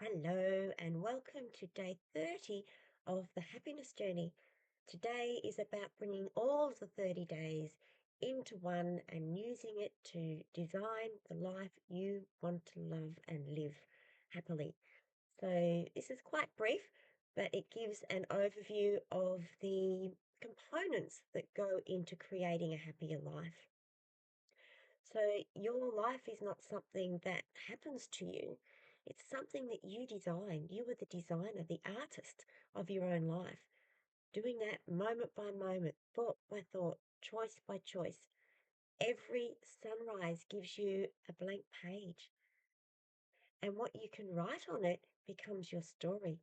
Hello and welcome to day 30 of the happiness journey. Today is about bringing all of the 30 days into one and using it to design the life you want to love and live happily. So, this is quite brief, but it gives an overview of the components that go into creating a happier life. So your life is not something that happens to you. It's something that you design. You are the designer, the artist of your own life, doing that moment by moment, thought by thought, choice by choice. Every sunrise gives you a blank page, and what you can write on it becomes your story.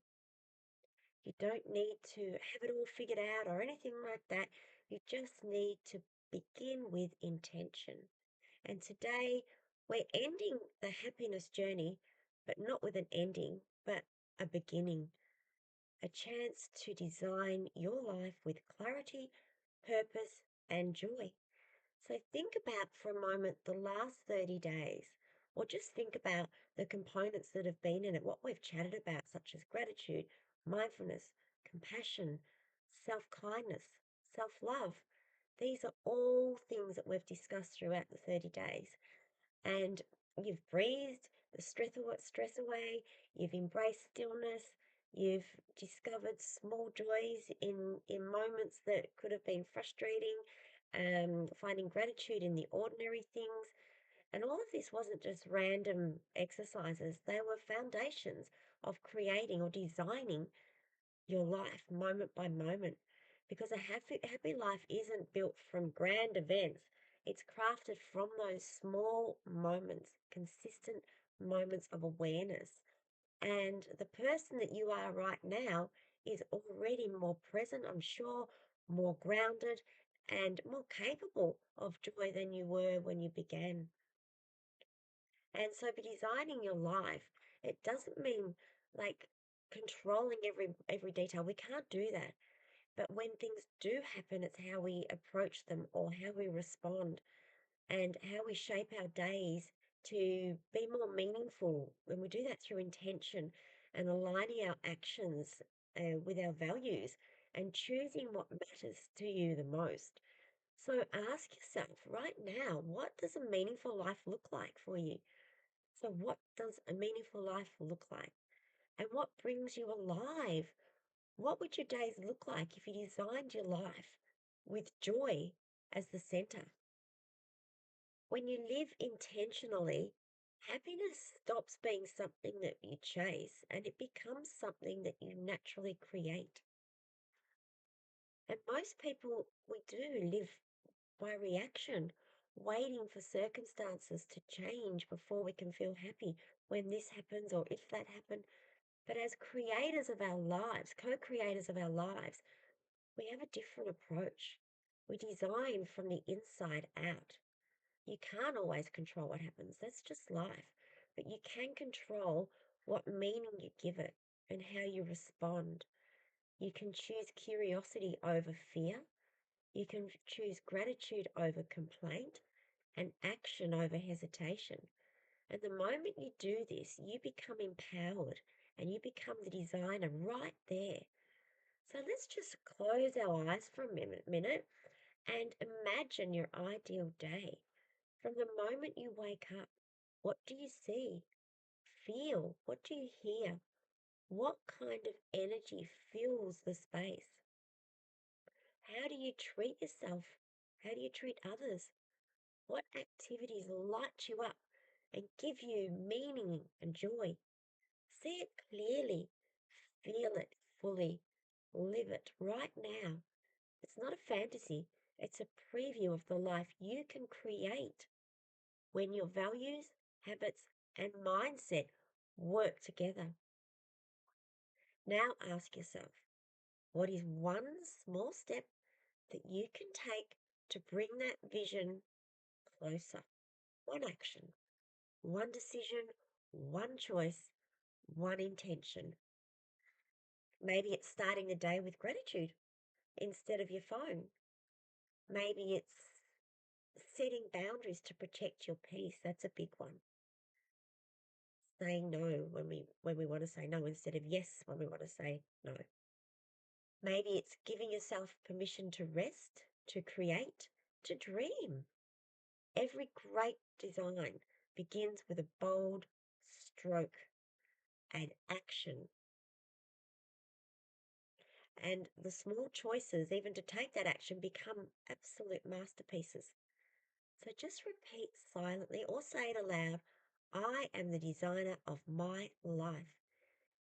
You don't need to have it all figured out or anything like that. You just need to begin with intention. And today we're ending the happiness journey, but not with an ending, but a beginning, a chance to design your life with clarity, purpose, and joy. So think about for a moment the last 30 days, or just think about the components that have been in it, what we've chatted about, such as gratitude, mindfulness, compassion, self kindness, self love. These are all things that we've discussed throughout the 30 days. And you've breathed the stress away, you've embraced stillness, you've discovered small joys in moments that could have been frustrating, finding gratitude in the ordinary things. And all of this wasn't just random exercises, they were foundations of creating or designing your life moment by moment. Because a happy life isn't built from grand events, it's crafted from those small moments, consistent moments of awareness. And the person that you are right now is already more present, I'm sure, more grounded, and more capable of joy than you were when you began. And so by designing your life, it doesn't mean like controlling every detail. We can't do that. But when things do happen, it's how we approach them or how we respond and how we shape our days to be more meaningful. When we do that through intention and aligning our actions with our values and choosing what matters to you the most. So ask yourself right now, what does a meaningful life look like for you? So, what does a meaningful life look like? And what brings you alive? What would your days look like if you designed your life with joy as the center? When you live intentionally, happiness stops being something that you chase and it becomes something that you naturally create. And most people, we do live by reaction, waiting for circumstances to change before we can feel happy when this happens or if that happened. But as creators of our lives, co creators of our lives, we have a different approach. We design from the inside out. You can't always control what happens, that's just life. But you can control what meaning you give it and how you respond. You can choose curiosity over fear. You can choose gratitude over complaint and action over hesitation. And the moment you do this, you become empowered and you become the designer right there. So let's just close our eyes for a minute and imagine your ideal day. From the moment you wake up, what do you see? Feel? What do you hear? What kind of energy fills the space? How do you treat yourself? How do you treat others? What activities light you up and give you meaning and joy? See it clearly, feel it fully, live it right now. It's not a fantasy, it's a preview of the life you can create when your values, habits, and mindset work together. Now ask yourself, what is one small step that you can take to bring that vision closer? One action, one decision, one choice, one intention. Maybe it's starting the day with gratitude instead of your phone. Maybe it's setting boundaries to protect your peace. That's a big one. saying no when we want to say no instead of yes when we want to say no. Maybe it's giving yourself permission to rest, to create, to dream. Every great design begins with a bold stroke and action. And the small choices, even to take that action, become absolute masterpieces. So just repeat silently or say it aloud, I am the designer of my life.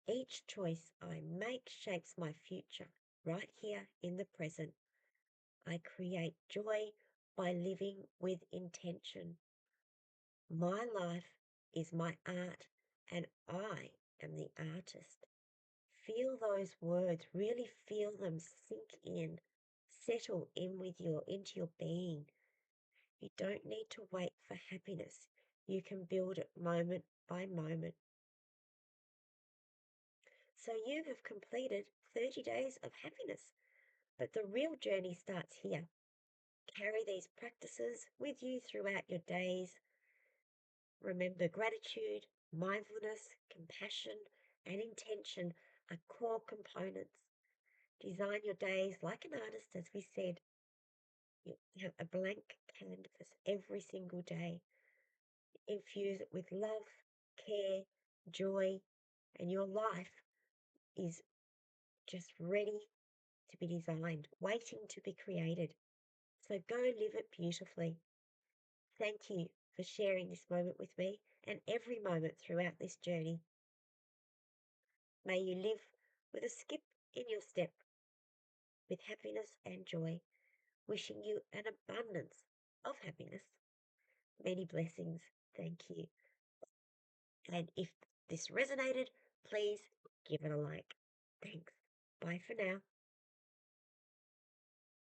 Each choice I make shapes my future right here in the present. I create joy by living with intention. My life is my art and I am the artist. Feel those words, really feel them sink in, settle in with into your being. You don't need to wait for happiness. You can build it moment by moment. So you have completed 30 days of happiness, but the real journey starts here. Carry these practices with you throughout your days. Remember, gratitude, mindfulness, compassion, and intention are core components. Design your days like an artist, as we said. You have a blank canvas every single day. Infuse it with love, care, joy, and your life is just ready to be designed, waiting to be created. So go live it beautifully. Thank you for sharing this moment with me and every moment throughout this journey. May you live with a skip in your step, with happiness and joy, wishing you an abundance of happiness. Many blessings. Thank you. And if this resonated, please give it a like. Thanks. Bye for now.